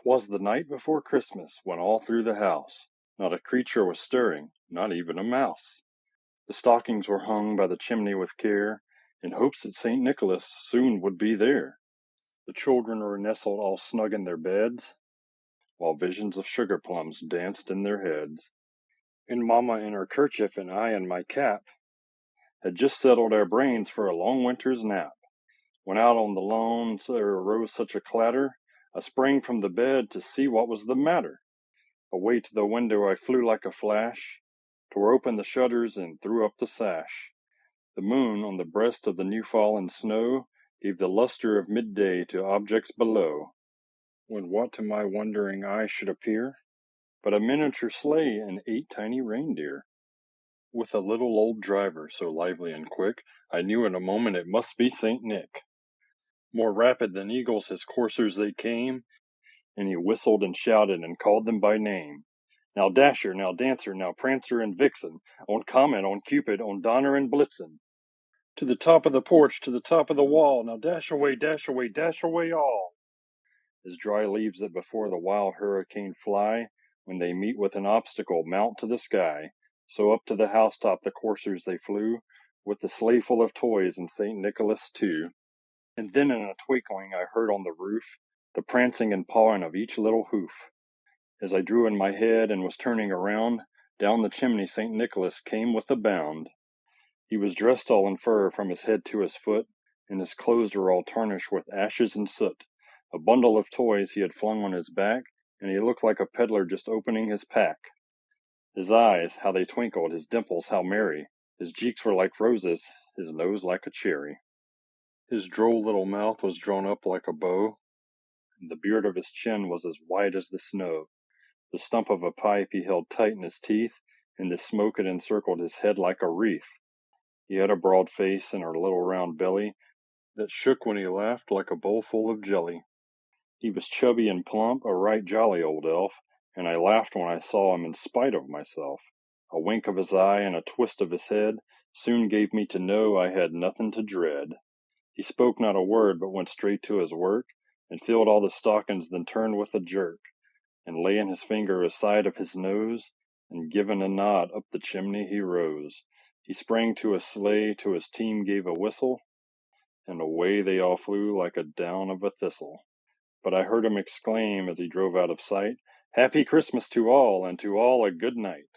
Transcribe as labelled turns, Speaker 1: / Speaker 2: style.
Speaker 1: 'Twas the night before Christmas, when all through the house not a creature was stirring, not even a mouse. The stockings were hung by the chimney with care, in hopes that St. Nicholas soon would be there. The children were nestled all snug in their beds, while visions of sugar plums danced in their heads. And Mamma in her kerchief and I in my cap had just settled our brains for a long winter's nap. When out on the lawn there arose such a clatter, I sprang from the bed to see what was the matter. Away to the window I flew like a flash, tore open the shutters and threw up the sash. The moon, on the breast of the new-fallen snow, gave the luster of midday to objects below, when what to my wondering eye should appear but a miniature sleigh and 8 tiny reindeer, with a little old driver so lively and quick, I knew in a moment it must be St. Nick. More rapid than eagles his coursers they came, and he whistled and shouted and called them by name. Now Dasher, now Dancer, now Prancer and Vixen, on Comet, on Cupid, on Donner and Blitzen. To the top of the porch, to the top of the wall, now dash away, dash away, dash away all. As dry leaves that before the wild hurricane fly, when they meet with an obstacle, mount to the sky, so up to the housetop the coursers they flew, with the sleigh full of toys and St. Nicholas too. And then in a twinkling I heard on the roof the prancing and pawing of each little hoof. As I drew in my head and was turning around, down the chimney St. Nicholas came with a bound. He was dressed all in fur from his head to his foot, and his clothes were all tarnished with ashes and soot. A bundle of toys he had flung on his back, and he looked like a peddler just opening his pack. His eyes, how they twinkled, his dimples, how merry. His cheeks were like roses, his nose like a cherry. His droll little mouth was drawn up like a bow, and the beard of his chin was as white as the snow. The stump of a pipe he held tight in his teeth, and the smoke had encircled his head like a wreath. He had a broad face and a little round belly that shook when he laughed like a bowl full of jelly. He was chubby and plump, a right jolly old elf, and I laughed when I saw him in spite of myself. A wink of his eye and a twist of his head soon gave me to know I had nothing to dread. He spoke not a word, but went straight to his work, and filled all the stockings, then turned with a jerk, and laying his finger aside of his nose, and giving a nod, up the chimney he rose. He sprang to his sleigh, to his team gave a whistle, and away they all flew like a down of a thistle. But I heard him exclaim as he drove out of sight, "Happy Christmas to all, and to all a good night."